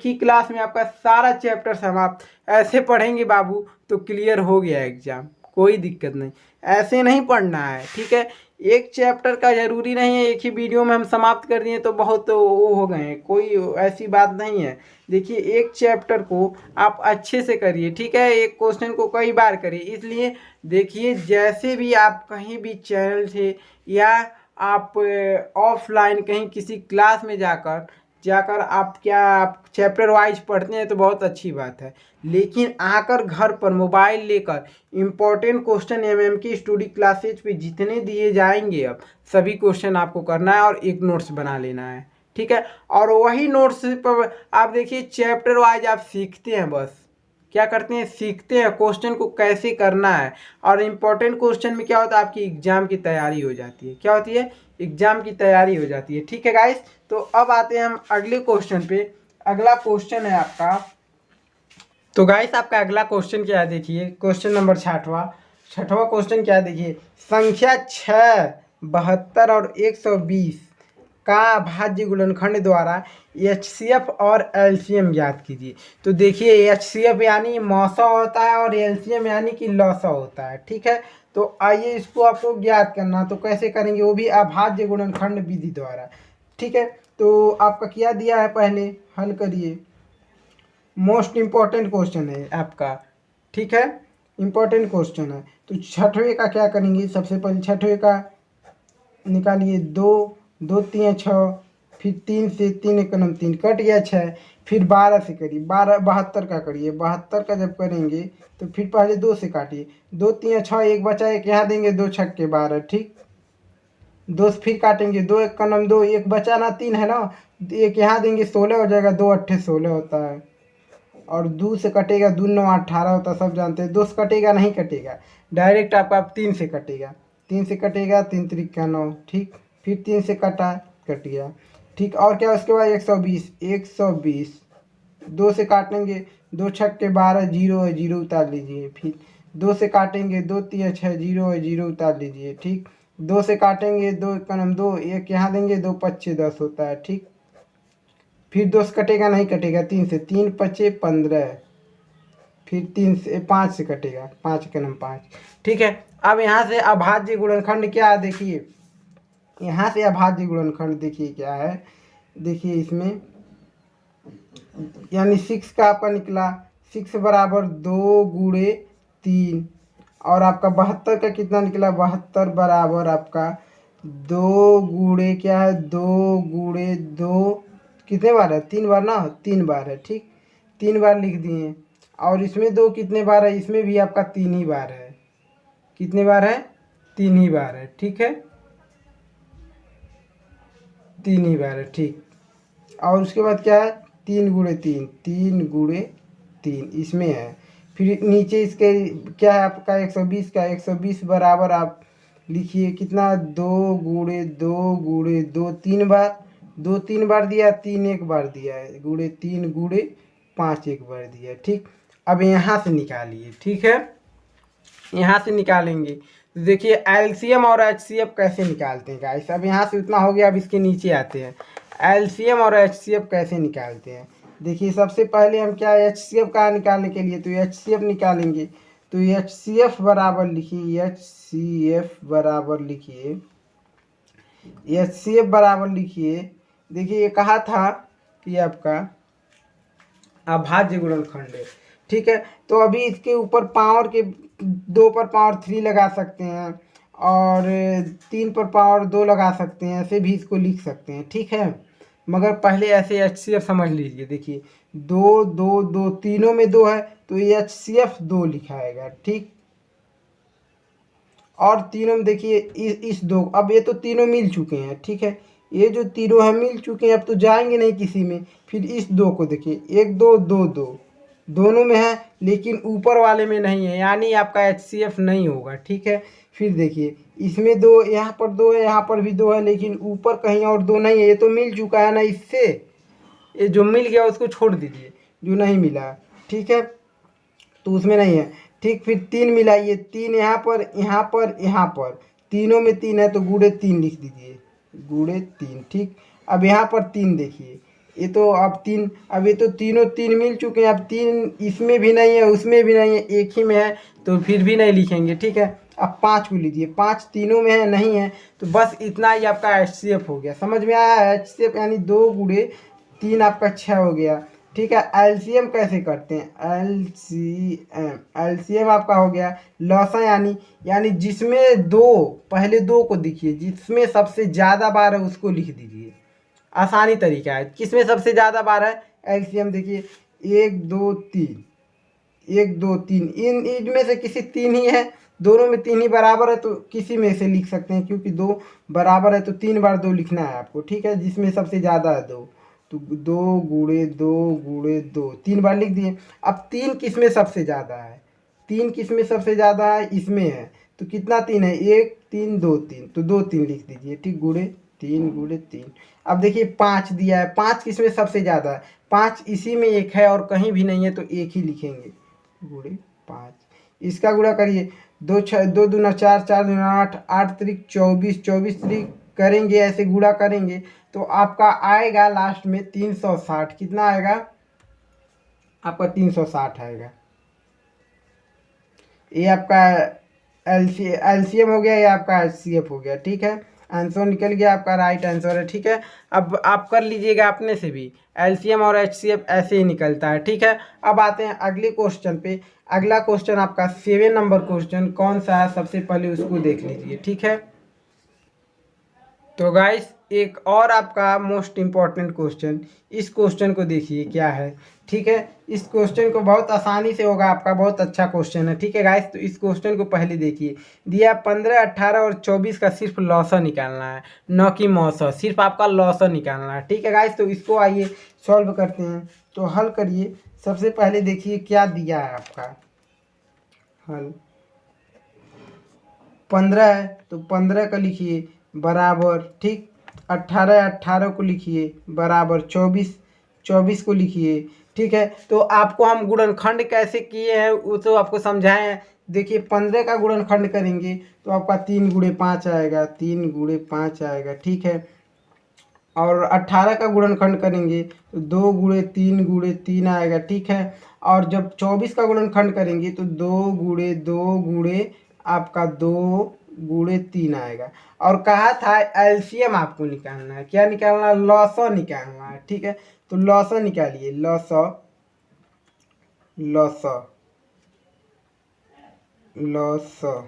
Speaker 1: ही क्लास में आपका सारा चैप्टर समाप्त, ऐसे पढ़ेंगे बाबू तो क्लियर हो गया एग्जाम, कोई दिक्कत नहीं, ऐसे नहीं पढ़ना है। ठीक है, एक चैप्टर का जरूरी नहीं है एक ही वीडियो में हम समाप्त कर दिए तो बहुत वो हो गए हैं, कोई ऐसी बात नहीं है। देखिए एक चैप्टर को आप अच्छे से करिए, ठीक है, एक क्वेश्चन को कई बार करिए। इसलिए देखिए जैसे भी आप कहीं भी चैनल से या आप ऑफलाइन कहीं किसी क्लास में जाकर आप चैप्टर वाइज पढ़ते हैं तो बहुत अच्छी बात है, लेकिन आकर घर पर मोबाइल लेकर important question MMK study classes पे जितने दिए जाएंगे अब सभी क्वेश्चन आपको करना है और एक नोट्स बना लेना है। ठीक है, और वही नोट्स पर आप देखिए चैप्टर वाइज आप सीखते हैं, बस क्या करते हैं, सीखते हैं क्वेश्चन को कैसे करना है, और इम्पोर्टेंट क्वेश्चन में क्या होता है, आपकी एग्जाम की तैयारी हो जाती है, क्या होती है, एग्जाम की तैयारी हो जाती है। ठीक है गाइस, तो अब आते हैं हम अगले क्वेश्चन पे। अगला क्वेश्चन है आपका, तो गाइस आपका अगला क्वेश्चन क्या है, देखिए क्वेश्चन नंबर छठवां क्वेश्चन क्या है, देखिए संख्या 6, 72 और 120 का भाज्य गुणनखंड द्वारा HCF और LCM ज्ञात कीजिए। तो देखिए HCF यानी मौसा होता है और LCM यानी कि लौसा होता है। ठीक है, तो आइए इसको आपको ज्ञात करना, तो कैसे करेंगे, वो भी अभाज्य गुणनखंड विधि द्वारा। ठीक है, तो आपका क्या दिया है, पहले हल करिए, मोस्ट इम्पॉर्टेंट क्वेश्चन है आपका। ठीक है, इम्पॉर्टेंट क्वेश्चन है, तो छठवें का क्या करेंगे, सबसे पहले छठवें का निकालिए, 2 2 3 6, फिर 3 से 3 एक 3 कट गया 6, फिर 12 से करिए, 72 का करिए, 72 का जब करेंगे तो फिर पहले 2 से काटिए, 2 3 6, एक बचा, एक यहाँ देंगे, 2 छक्के 12, ठीक, 2 से फिर काटेंगे, 2 एक 2, एक बचा ना 3 है ना, एक यहाँ देंगे, 16 हो जाएगा, 2 8 16 होता है, और 2 से कटेगा, 2 9 18 होता है, सब जानते हैं, 2 से कटेगा नहीं कटेगा, डायरेक्ट आपका 3 से कटेगा, 3 से कटेगा, 3 3 का 9, ठीक, फिर 3 से कट गया, ठीक, और क्या उसके बाद 120 2 से काटेंगे, 2 छक्के 12, 0 है 0 उतार लीजिए, फिर 2 से काटेंगे, 2 3 6 0 है 0 उतार लीजिए, ठीक, 2 से काटेंगे, 2 कलम 2, 1 यहाँ देंगे, 2 पच्चे 10 होता है। ठीक, फिर 2 से कटेगा नहीं, कटेगा 3 से, 3 पच्चे 15, फिर 3 से 5 से कटेगा, 5 कलम 5। ठीक है, अब यहाँ से अभाज्य गुणनखंड क्या है देखिए, यहाँ से अभाज्य गुणनखंड देखिए क्या है, देखिए इसमें यानी 6 का आपका निकला, 6 बराबर 2 गुणे 3, और आपका 72 का कितना निकला, 72 बराबर आपका 2 गुणे क्या है, 2 गुणे 2, कितने बार है, 3 बार ना, 3 बार है। ठीक, 3 बार लिख दिए, और इसमें 2 कितने बार है, इसमें भी आपका 3 ही बार है। कितने बार है, 3 ही बार है। ठीक है, 3 ही बार है। ठीक, और उसके बाद क्या है, 3 गुणे 3, 3 गुणे 3 इसमें है। फिर नीचे इसके क्या है आपका 120 का, 120 बराबर आप लिखिए कितना, 2 गुणे 2 गुणे 2, 3 बार, 2 3 बार दिया, 3 1 बार दिया है, गुणे 3 गुणे 5 1 बार दिया है। ठीक, अब यहाँ से निकालिए। ठीक है, यहाँ से निकालेंगे तो देखिए एलसीएम और एचसीएफ कैसे निकालते हैं गाइस। अब यहाँ से उतना हो गया, अब इसके नीचे आते हैं, एलसीएम और एचसीएफ कैसे निकालते हैं। देखिए सबसे पहले हम क्या, एचसीएफ का निकालने के लिए तो एचसीएफ निकालेंगे, तो एचसीएफ बराबर लिखिए, एचसीएफ बराबर लिखिए, एचसीएफ बराबर लिखिए। देखिए ये कहा था कि आपका अभाज्य गुणनखंड है। ठीक है, तो अभी इसके ऊपर पावर के 2 पर पावर 3 लगा सकते हैं, और 3 पर पावर 2 लगा सकते हैं, ऐसे भी इसको लिख सकते हैं। ठीक है, मगर पहले ऐसे एचसीएफ समझ लीजिए। देखिए 2 2 2 तीनों में 2 है, तो ये एचसीएफ 2 लिखाएगा। ठीक, और तीनों में देखिए इस 2, अब ये तो तीनों मिल चुके हैं। ठीक है, ये जो तीनों हैं मिल चुके हैं, अब तो जाएंगे नहीं किसी में। फिर इस 2 को देखिए, 1 2 2 2 दोनों में है, लेकिन ऊपर वाले में नहीं है, यानी आपका एचसीएफ नहीं होगा। ठीक है, फिर देखिए इसमें 2, यहाँ पर 2 है, यहाँ पर भी 2 है, लेकिन ऊपर कहीं और 2 नहीं है, ये तो मिल चुका है ना इससे, ये जो मिल गया उसको छोड़ दीजिए, जो नहीं मिला। ठीक है, तो उसमें नहीं है। ठीक, फिर 3 मिलाइए, 3 यहाँ पर, यहाँ पर, यहाँ पर, तीनों में 3 है, तो गुणे 3 लिख दीजिए, गुणे 3। ठीक, अब यहाँ पर 3 देखिए, ये तो अब 3, अब ये तो तीनों 3 मिल चुके हैं, अब 3 इसमें भी नहीं है, उसमें भी नहीं है, एक ही में है, तो फिर भी नहीं लिखेंगे। ठीक है, अब 5 को लीजिए, 5 तीनों में है, नहीं है, तो बस इतना ही आपका एचसीएफ हो गया। समझ में आया, एचसीएफ यानी 2 गुणे 3 आपका 6 हो गया। ठीक है, एलसीएम कैसे करते हैं, एलसीएम आपका हो गया लॉसा, यानी जिसमें 2, पहले 2 को देखिए, जिसमें सबसे ज़्यादा बार है उसको लिख दीजिए। आसानी तरीका है, किसमें सबसे ज़्यादा बार है, एलसीएम देखिए 1 2 3, 1 2 3, इनमें से किसी 3 ही है, दोनों में 3 ही बराबर है, तो किसी में से लिख सकते हैं, क्योंकि 2 बराबर है तो 3 बार 2 लिखना है आपको। ठीक है, जिसमें सबसे ज़्यादा है 2, तो 2 गुणे 2 गुणे 2, 3 बार लिख दिए। अब 3 किसमें सबसे ज़्यादा है, 3 किसमें सबसे ज़्यादा है, इसमें है, तो कितना 3 है, 1 3 2 3, तो 2 3 लिख दीजिए। ठीक, गुणे 3 गुणे 3। अब देखिए 5 दिया है, 5 किसमें सबसे ज़्यादा है, 5 इसी में एक है और कहीं भी नहीं है, तो एक ही लिखेंगे, गुणे 5। इसका गुणा करिए, 2 6 2 दूना 4 4 दूना 8 8 त्रिक 24 24 त्रिक करेंगे, ऐसे गुणा करेंगे तो आपका आएगा लास्ट में 360। कितना आएगा आपका, 360 आएगा। ये आपका एलसीएम हो गया, ये आपका एचसीएफ हो गया। ठीक है, आंसर निकल गया, आपका राइट आंसर है। ठीक है, अब आप कर लीजिएगा अपने से भी, एलसीएम और एचसीएफ ऐसे ही निकलता है। ठीक है, अब आते हैं अगले क्वेश्चन पे। अगला क्वेश्चन आपका 7 नंबर क्वेश्चन कौन सा है, सबसे पहले उसको देख लीजिए। ठीक है, तो गाइस एक और आपका मोस्ट इम्पॉर्टेंट क्वेश्चन, इस क्वेश्चन को देखिए क्या है। ठीक है, इस क्वेश्चन को बहुत आसानी से होगा आपका, बहुत अच्छा क्वेश्चन है। ठीक है गाइस, तो इस क्वेश्चन को पहले देखिए, दिया 15 18 और 24 का सिर्फ लॉसा निकालना है, न कि मौसा, सिर्फ आपका लॉसा निकालना है। ठीक है गाइस, तो इसको आइए सॉल्व करते हैं। तो हल करिए, सबसे पहले देखिए क्या दिया है आपका हल, 15 है तो 15 का लिखिए बराबर, ठीक, 18 18 को लिखिए बराबर 24 24 को लिखिए। ठीक है, तो आपको हम गुणनखंड कैसे किए हैं वो तो आपको समझाए हैं। देखिए 15 का गुणनखंड करेंगे तो आपका 3 × 5 आएगा, 3 × 5 आएगा, ठीक है। और 18 का गुणनखंड करेंगे तो 2 × 3 आएगा, ठीक है। और जब 24 का गुणनखंड करेंगे तो 2 × 2 आपका 2 × 3 आएगा। और कहा था एलसीएम आपको निकालना है, क्या निकालना है, लॉसो निकालना है, ठीक है। तो लॉसो निकालिए, लॉसो लॉसो लॉसो,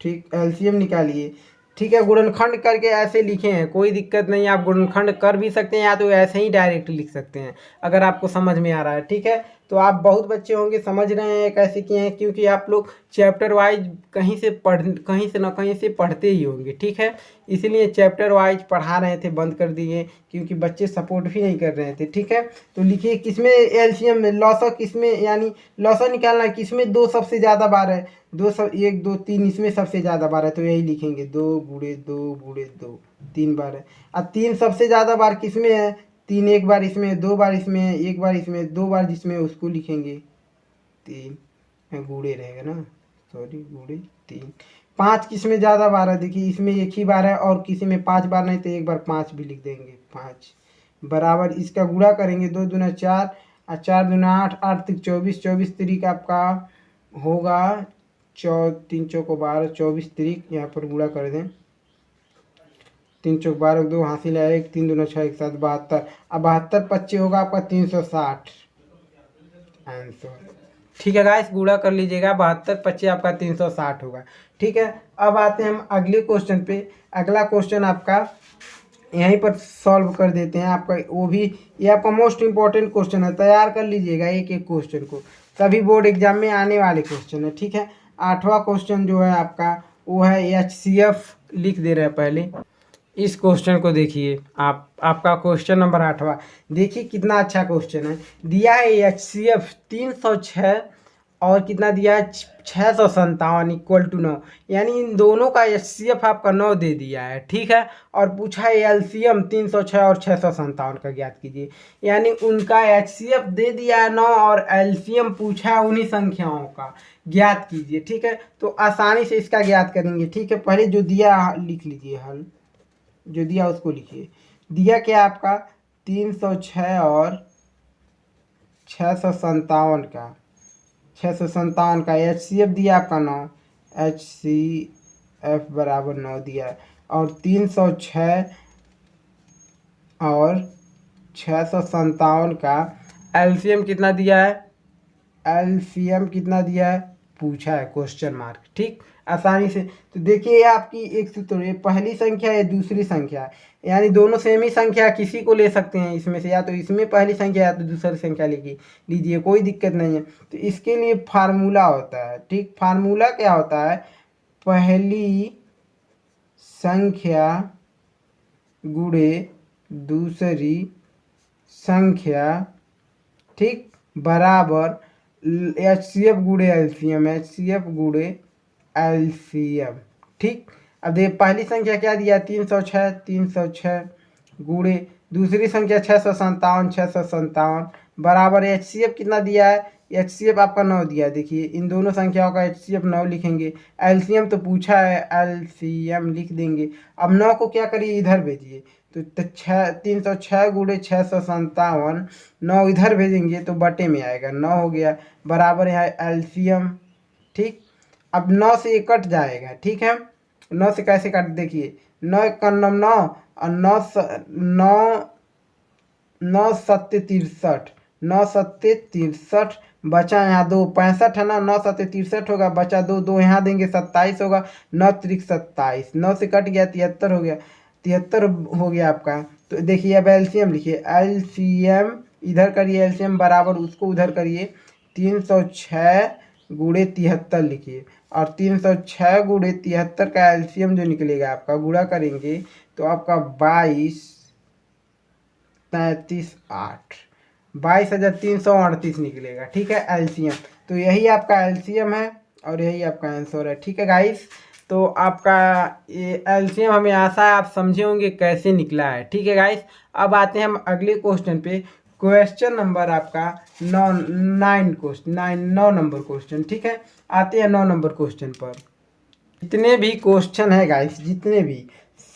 Speaker 1: ठीक, एलसीएम निकालिए, ठीक है। गुणनखंड करके ऐसे लिखे हैं, कोई दिक्कत नहीं, आप गुणनखंड कर भी सकते हैं या तो ऐसे ही डायरेक्ट लिख सकते हैं अगर आपको समझ में आ रहा है, ठीक है। तो आप बहुत बच्चे होंगे समझ रहे हैं कैसे किए हैं, क्योंकि आप लोग चैप्टर वाइज कहीं से ना कहीं से पढ़ते ही होंगे, ठीक है। इसलिए चैप्टर वाइज पढ़ा रहे थे, बंद कर दिए क्योंकि बच्चे सपोर्ट भी नहीं कर रहे थे, ठीक है। तो लिखिए किसमें एलसीएम लॉसो किसमें, यानी लॉसो निकालना किसमें दो सबसे ज़्यादा बार है, 1 2 3 इसमें सबसे ज़्यादा बार है, तो यही लिखेंगे 2 × 2 × 2 3 बार है। अब 3 सबसे ज़्यादा बार किसमें है, 3 एक बार इसमें, 2 बार इसमें, 1 बार इसमें, 2 बार जिसमें उसको लिखेंगे 3, गुणे रहेगा ना, सॉरी गुणे 3। 5 किसमें ज़्यादा बार है, देखिए इसमें 1 ही बार है और किसी में 5 बार नहीं, तो 1 बार 5 भी लिख देंगे, 5 बराबर इसका गुणा करेंगे, 2 दूना 4 और 4 दूना 8, 8 तिक 24, 24 तिरिक आपका होगा 3 चौको 12, 24 तिरिक यहाँ पर गुणा कर दें, 3 चौक 12, 2 हासिल है 1, 3 दूना 6, 1 7 72। अब 72 25 होगा आपका 360 आंसर, ठीक है गाइस, गुणा कर लीजिएगा, 72 25 आपका 360 होगा, ठीक है। अब आते हैं हम अगले क्वेश्चन पे। अगला क्वेश्चन आपका यहीं पर सॉल्व कर देते हैं, आपका वो भी ये आपका मोस्ट इम्पॉर्टेंट क्वेश्चन है, तैयार कर लीजिएगा एक एक क्वेश्चन को, सभी बोर्ड एग्जाम में आने वाले क्वेश्चन है, ठीक है। 8वां क्वेश्चन जो है आपका वो है HCF, लिख दे रहे हैं पहले इस क्वेश्चन को, देखिए आपका क्वेश्चन नंबर 8वां, देखिए कितना अच्छा क्वेश्चन है। दिया है HCF 306 और कितना दिया है 657 = 9, यानी इन दोनों का HCF आपका 9 दे दिया है, ठीक है। और पूछा है LCM 306 और 657 का ज्ञात कीजिए, यानी उनका HCF दे दिया है 9 और LCM पूछा है उन्हीं संख्याओं का ज्ञात कीजिए, ठीक है। तो आसानी से इसका ज्ञात करेंगे, ठीक है। पहले जो दिया लिख लीजिए, हल जो दिया उसको लिखिए। दिया क्या आपका 306 और 657 का, 657 का HCF दिया आपका 9, HCF बराबर 9 दिया है। और 306 और 657 का LCM कितना दिया है, LCM कितना दिया है पूछा है, क्वेश्चन मार्क, ठीक, आसानी से। तो देखिए आपकी एक सूत्र है, पहली संख्या है दूसरी संख्या, यानी दोनों सेम ही संख्या किसी को ले सकते हैं इसमें से, या तो इसमें पहली संख्या या तो दूसरी संख्या लीजिए, कोई दिक्कत नहीं है। तो इसके लिए फार्मूला होता है, ठीक, फार्मूला क्या होता है, पहली संख्या गुणे दूसरी संख्या, ठीक, बराबर HCF गुणे LCM, HCF गुणे LCM, ठीक। अब देखिए पहली संख्या क्या दिया 306, 306 गुणे दूसरी संख्या 657, 657 बराबर HCF कितना दिया है, HCF आपका 9 दिया है। देखिए इन दोनों संख्याओं का HCF 9 लिखेंगे, LCM तो पूछा है LCM लिख देंगे। अब 9 को क्या करिए, इधर भेजिए, तो 306 गुणे 657, 9 इधर भेजेंगे तो बटे में आएगा, 9 हो गया बराबर है LCM, ठीक। अब 9 से ये कट जाएगा, ठीक है। 9 से कैसे कट, देखिए 9 1 9 9 और 9 7 63, 9 7 63 बचा यहाँ 2, 65 है ना, 9 7 63 होगा, बचा 2, 2 यहाँ देंगे 27 होगा, 9 3 27, 9 से कट गया 73 हो गया, 73 हो गया आपका। तो देखिए अब LCM लिखिए, LCM इधर करिए, LCM बराबर उसको उधर करिए, 306 गुणे 73 लिखिए, और 306 गुणे 73 का LCM जो निकलेगा आपका, गुणा करेंगे तो आपका 22 33 8, 22,338 निकलेगा, ठीक है LCM। तो यही आपका LCM है और यही आपका आंसर है, ठीक है गाइस। तो आपका ये LCM हमें आशा है आप समझे होंगे कैसे निकला है, ठीक है गाइस। अब आते हैं हम अगले क्वेश्चन पे। क्वेश्चन नंबर आपका 9 नंबर क्वेश्चन। ठीक है, आते हैं 9 नंबर क्वेश्चन पर। जितने भी क्वेश्चन है गाइस, जितने भी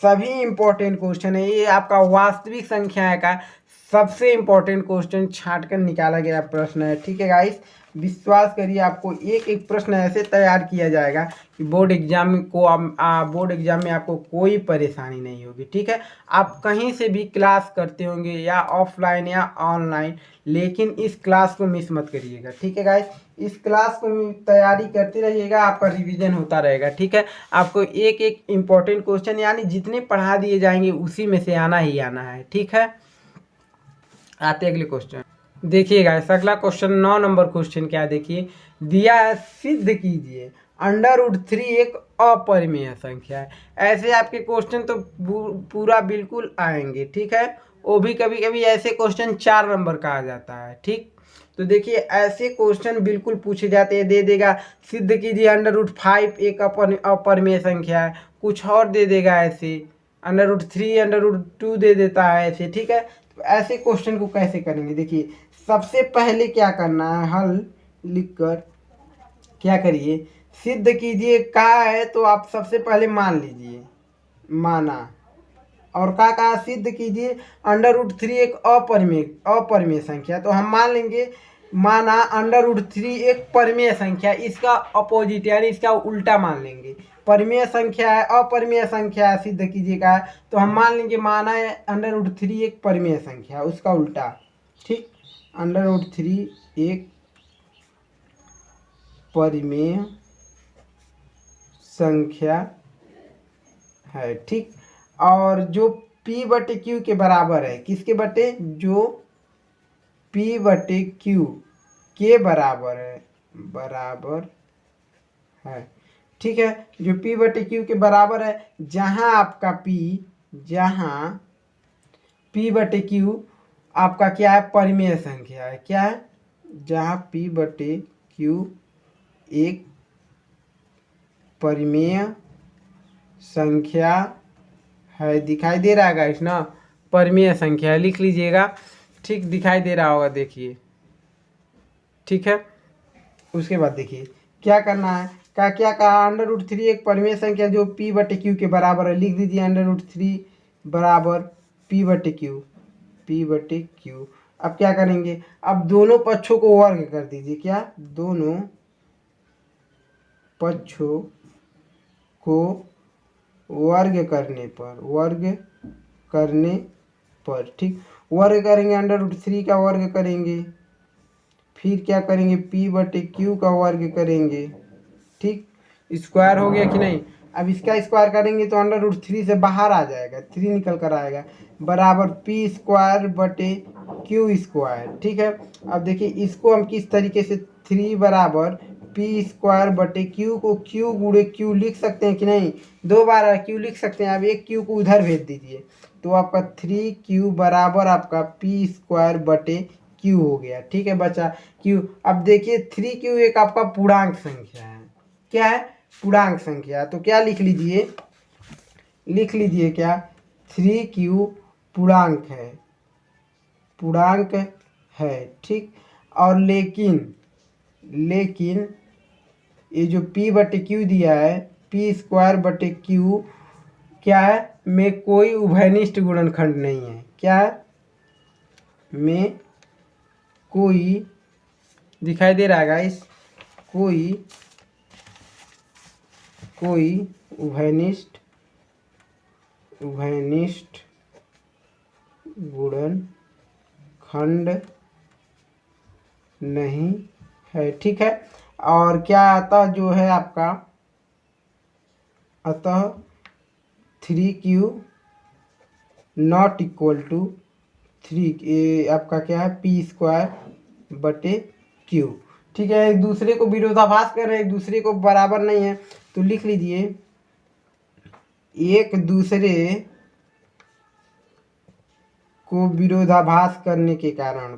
Speaker 1: सभी इंपॉर्टेंट क्वेश्चन है। ये आपका वास्तविक संख्या का सबसे इंपॉर्टेंट क्वेश्चन छांट कर निकाला गया प्रश्न है। ठीक है गाइस, विश्वास करिए आपको एक एक प्रश्न ऐसे तैयार किया जाएगा कि बोर्ड एग्जाम में आपको कोई परेशानी नहीं होगी। ठीक है, आप कहीं से भी क्लास करते होंगे या ऑफलाइन या ऑनलाइन, लेकिन इस क्लास को मिस मत करिएगा। ठीक है गाइस, इस क्लास को तैयारी करते रहिएगा, आपका रिवीजन होता रहेगा। ठीक है, आपको एक एक इम्पोर्टेंट क्वेश्चन यानी जितने पढ़ा दिए जाएंगे उसी में से आना ही आना है। ठीक है, आते अगले क्वेश्चन। देखिएगा अगला क्वेश्चन 9 नंबर क्वेश्चन क्या, देखिए दिया है, सिद्ध कीजिए √3 एक अपरिमेय संख्या है। ऐसे आपके क्वेश्चन तो पूरा बिल्कुल आएंगे। ठीक है, वो भी कभी कभी ऐसे क्वेश्चन 4 नंबर का आ जाता है। ठीक, तो देखिए ऐसे क्वेश्चन बिल्कुल पूछे जाते हैं। दे देगा सिद्ध कीजिए √5 एक अपरिमेय संख्या है, कुछ और दे देगा ऐसे, √3 √2 दे देता है ऐसे। ठीक है, तो ऐसे क्वेश्चन को कैसे करेंगे, देखिए सबसे पहले क्या करना है, हल लिखकर क्या करिए, सिद्ध कीजिए कहा है तो आप सबसे पहले मान लीजिए, माना, और कहा सिद्ध कीजिए √3 एक अपरिमेय संख्या, तो हम मान लेंगे माना √3 एक परिमेय संख्या, इसका अपोजिट यानी इसका उल्टा मान लेंगे। परिमेय संख्या है, अपरिमेय संख्या है, सिद्ध कीजिएगा तो हम मान लेंगे माना है √3 एक परिमेय संख्या, उसका उल्टा। ठीक, √3 एक परिमेय संख्या है। ठीक, और जो P/Q के बराबर है, किसके बटे, जो P/Q के बराबर है। ठीक है, जो P/Q के बराबर है, जहां आपका P/Q आपका क्या है, परिमेय संख्या है। क्या है, जहां P/Q एक परिमेय संख्या है, दिखाई दे रहा है गाइस ना, परिमेय संख्या लिख लीजिएगा। ठीक, दिखाई दे रहा होगा, देखिए। ठीक है, उसके बाद देखिए क्या करना है, क्या कहा, √3 एक परिमेय संख्या जो P/Q के बराबर है, लिख दीजिए √3 बराबर P/Q। अब क्या करेंगे, अब दोनों पक्षों को वर्ग कर दीजिए। क्या, दोनों पक्षों को वर्ग करने पर, ठीक, वर्ग करेंगे, √3 का वर्ग करेंगे, फिर क्या करेंगे, P/Q का वर्ग करेंगे। ठीक, स्क्वायर हो गया कि नहीं। अब इसका स्क्वायर करेंगे तो √3 से बाहर आ जाएगा, 3 निकल कर आएगा, बराबर P²/Q²। ठीक है, अब देखिए इसको हम किस तरीके से, 3 बराबर P²/Q को Q गुणे Q लिख सकते हैं कि नहीं, 2 बार Q लिख सकते हैं। अब एक Q को उधर भेज दीजिए तो आपका 3Q बराबर आपका P²/Q हो गया। ठीक है, बचा Q। अब देखिए 3Q एक आपका पूर्णांक संख्या है। क्या है, पूर्णांक संख्या, तो क्या लिख लीजिए, क्या, 3Q पूर्णांक है। ठीक, और लेकिन ये जो P/Q दिया है, P²/Q क्या है, में कोई उभयनिष्ठ गुणनखंड नहीं है। क्या है, में कोई, दिखाई दे रहा है गाइस, कोई उभयनिष्ठ गुणनखंड नहीं है। ठीक है, और क्या आता जो है आपका, अतः 3Q नॉट इक्वल टू 3, ये आपका क्या है, P²/Q। ठीक है, एक दूसरे को विरोधाभास कर रहे हैं, एक दूसरे को बराबर नहीं है, तो लिख लीजिए एक दूसरे को विरोधाभास करने के कारण,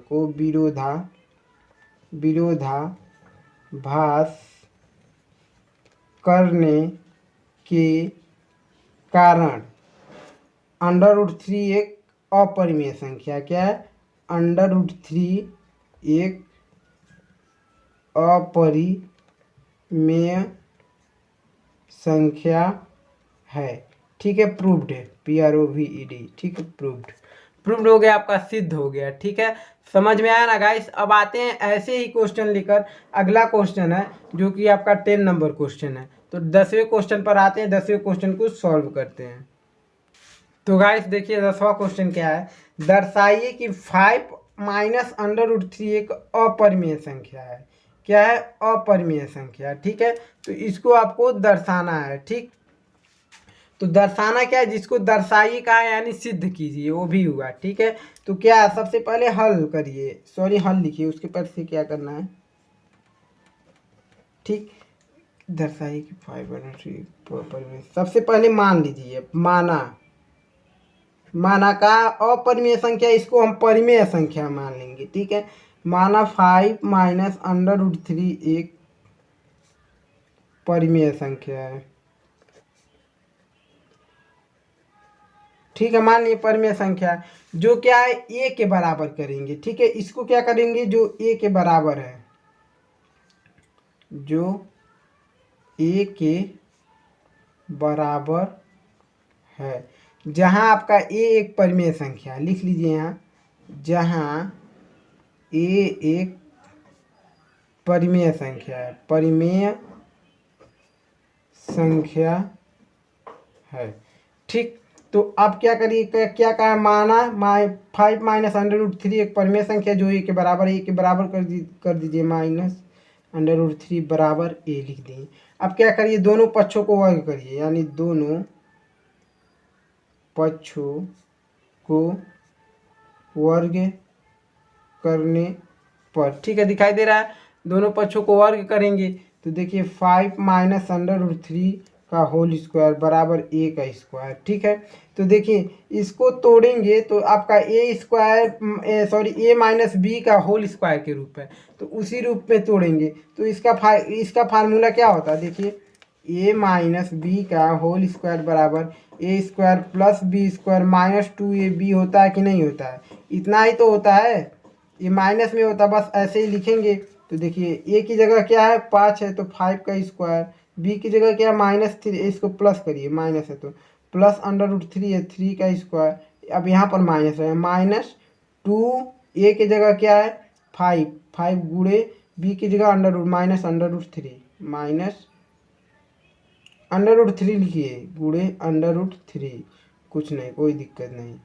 Speaker 1: विरोधाभास करने के कारण √3 एक अपरिमेय संख्या, क्या है, √3 एक अपरिमेय संख्या है। ठीक है, प्रूव्ड है, PROVED। ठीक है, प्रूव्ड हो गया, आपका सिद्ध हो गया। ठीक है, समझ में आया ना गाइस। अब आते हैं ऐसे ही क्वेश्चन लेकर। अगला क्वेश्चन है जो कि आपका 10 नंबर क्वेश्चन है। तो 10वें क्वेश्चन पर आते हैं, 10वें क्वेश्चन को सॉल्व करते हैं। तो गाइस देखिए 10वां क्वेश्चन क्या है। दर्शाइए कि 5 माइनस √3 एक अपरिमेय संख्या है। क्या है? अपरिमेय संख्या। ठीक है, तो इसको आपको दर्शाना है। ठीक, तो दर्शाना क्या है, जिसको दर्शाइए कहा है यानी सिद्ध कीजिए, वो भी हुआ। ठीक है, तो क्या सबसे पहले हल करिए, सॉरी हल लिखिए, उसके बाद से क्या करना है। ठीक, दर्शाइए कि 5 सबसे पहले मान लीजिए, माना का अपरिमेय संख्या, इसको हम परिमेय संख्या मान लेंगे। ठीक है, माना 5 माइनस √3 एक परिमेय संख्या है। ठीक है, मान लीजिए परिमेय संख्या जो क्या है a के बराबर करेंगे। ठीक है, इसको क्या करेंगे, जो a के बराबर है, जो a के बराबर है, जहां आपका a एक परिमेय संख्या है, लिख लीजिए यहाँ, जहां a एक परिमेय संख्या है, परिमेय संख्या है। ठीक, तो अब क्या करिए, क्या कहा, माना 5 माइनस √3 एक परिमेय संख्या जो a के बराबर है, a के बराबर कर दीजिए, माइनस √3 बराबर a लिख दिए। अब क्या करिए, दोनों पक्षों को वर्ग करिए, यानी दोनों पक्षों को वर्ग करने पर, ठीक है दिखाई दे रहा है, दोनों पक्षों को वर्ग करेंगे तो देखिए 5 माइनस √3 का होल स्क्वायर बराबर a का स्क्वायर। ठीक है, तो देखिए इसको तोड़ेंगे तो आपका a माइनस b का होल स्क्वायर के रूप है, तो उसी रूप में तोड़ेंगे तो इसका फार्मूला क्या होता है, देखिए a माइनस बी का होल स्क्वायर बराबर a square plus b square minus 2ab होता है कि नहीं होता है, इतना ही तो होता है, ये माइनस में होता, बस ऐसे ही लिखेंगे। तो देखिए a की जगह क्या है 5 है तो 5 का स्क्वायर, b की जगह क्या है -3, इसको प्लस करिए, माइनस है तो प्लस √3 है 3 का स्क्वायर, अब यहाँ पर माइनस है, -2, a की जगह क्या है 5 गुणे b की जगह -√3 माइनस √3 लिखिए, गुणे √3, कुछ नहीं, कोई दिक्कत नहीं।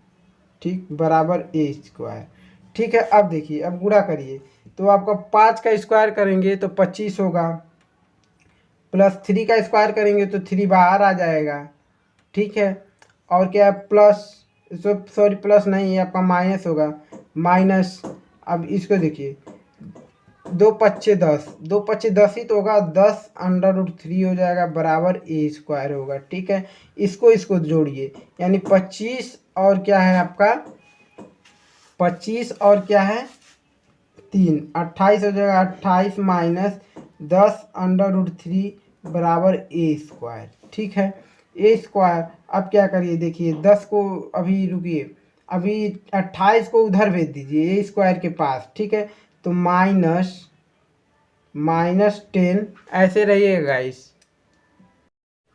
Speaker 1: ठीक, बराबर a स्क्वायर। ठीक है, अब देखिए, अब गुणा करिए तो आपका 5 का स्क्वायर करेंगे तो 25 होगा, प्लस 3 का स्क्वायर करेंगे तो 3 बाहर आ जाएगा। ठीक है, और क्या प्लस, सॉरी प्लस नहीं, ये आपका माइनस होगा, माइनस, अब इसको देखिए 2 पच्चे 10, 2 पच्चे 10 ही तो होगा, 10 √3 हो जाएगा बराबर a स्क्वायर होगा। ठीक है, इसको जोड़िए, यानी 25 और क्या है आपका 25 और क्या है 3, 28 हो जाएगा, 28 माइनस 10 √3 बराबर a स्क्वायर। ठीक है, a स्क्वायर, अब क्या करिए, देखिए 10 को अभी रुकिए, अभी 28 को उधर भेज दीजिए a स्क्वायर के पास। ठीक है, तो -10 ऐसे रहिएगा गाइस,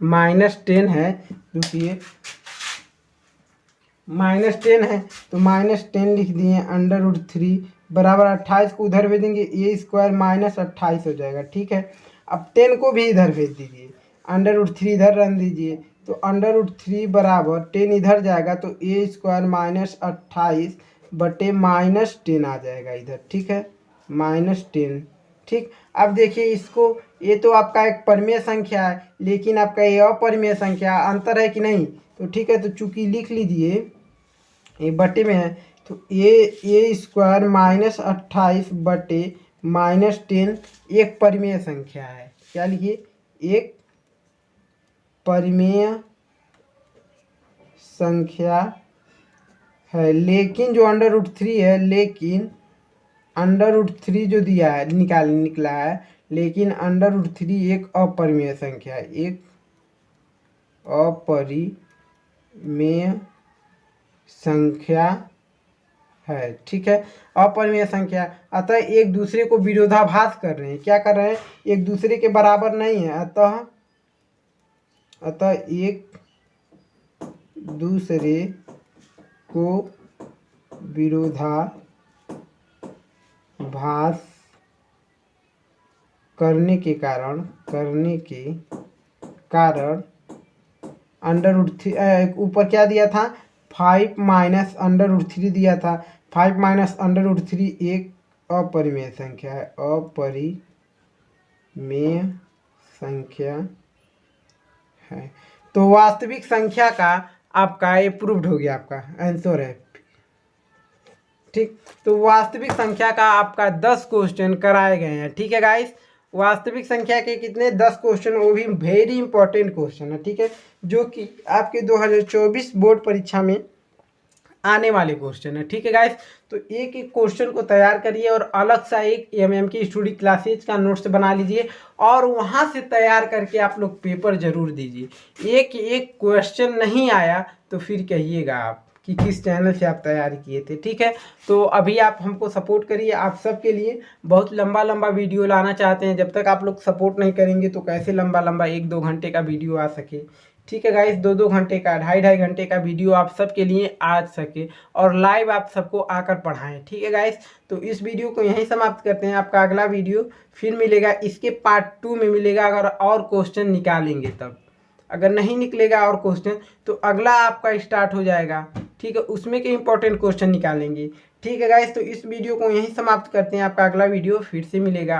Speaker 1: -10 है, रुकिए, -10 है तो -10 लिख दिए, √3 बराबर 28 को उधर भेजेंगे, a स्क्वायर -28 हो जाएगा। ठीक है, अब 10 को भी इधर भेज दीजिए, √3 इधर रख दीजिए, तो √3 बराबर 10 इधर जाएगा तो a स्क्वायर -28 बटे -10 आ जाएगा इधर। ठीक है, -10। ठीक, अब देखिए इसको, ये तो आपका एक परिमेय संख्या है, लेकिन आपका ये अपरिमेय संख्या, अंतर है कि नहीं, तो ठीक है, तो चूंकि लिख लीजिए ये बटे में है, तो a स्क्वायर -28 बटे -10 एक परिमेय संख्या है। क्या लिखिए, एक परिमेय संख्या है, लेकिन जो √3 है, लेकिन √3 जो दिया है निकला है, लेकिन √3 एक अपरिमेय संख्या है, एक अपरिमेय संख्या है, ठीक है, अपरिमेय संख्या, अतः एक दूसरे को विरोधाभास कर रहे हैं, क्या कर रहे हैं, एक दूसरे के बराबर नहीं है, अतः एक दूसरे को विरोधाभास करने के कारण अंडर ऊपर क्या दिया था, 5 माइनस अंडर√3 दिया था। 5 माइनस अंडर√3 एक अपरिमेय संख्या है, अपरिमेय संख्या है। तो वास्तविक संख्या का आपका ये प्रूव्ड हो गया, आपका आंसर है, ठीक। तो वास्तविक संख्या का आपका 10 क्वेश्चन कराए गए हैं, ठीक है गाइस। वास्तविक संख्या के कितने 10 क्वेश्चन, वो भी वेरी इंपॉर्टेंट क्वेश्चन है, ठीक है, जो कि आपके 2024 बोर्ड परीक्षा में आने वाले क्वेश्चन है, ठीक है गाइस। तो एक एक क्वेश्चन को तैयार करिए और अलग सा एक एमएमके स्टडी क्लासेज का नोट्स बना लीजिए और वहाँ से तैयार करके आप लोग पेपर जरूर दीजिए। एक एक क्वेश्चन नहीं आया तो फिर कहिएगा आप कि किस चैनल से आप तैयारी किए थे, ठीक है। तो अभी आप हमको सपोर्ट करिए, आप सबके लिए बहुत लंबा लंबा वीडियो लाना चाहते हैं, जब तक आप लोग सपोर्ट नहीं करेंगे तो कैसे लंबा लंबा 1-2 घंटे का वीडियो आ सके, ठीक है गाइस। 2-2 घंटे का, 2.5-2.5 घंटे का वीडियो आप सबके लिए आ सके और लाइव आप सबको आकर पढ़ाएं, ठीक है गाइस। तो इस वीडियो को यहीं समाप्त करते हैं। आपका अगला वीडियो फिर मिलेगा, इसके पार्ट 2 में मिलेगा, अगर और क्वेश्चन निकालेंगे तब। अगर नहीं निकलेगा और क्वेश्चन तो अगला आपका स्टार्ट हो जाएगा, ठीक है, उसमें के इंपॉर्टेंट क्वेश्चन निकालेंगे, ठीक है गाइस। तो इस वीडियो को यहीं समाप्त करते हैं, आपका अगला वीडियो फिर से मिलेगा।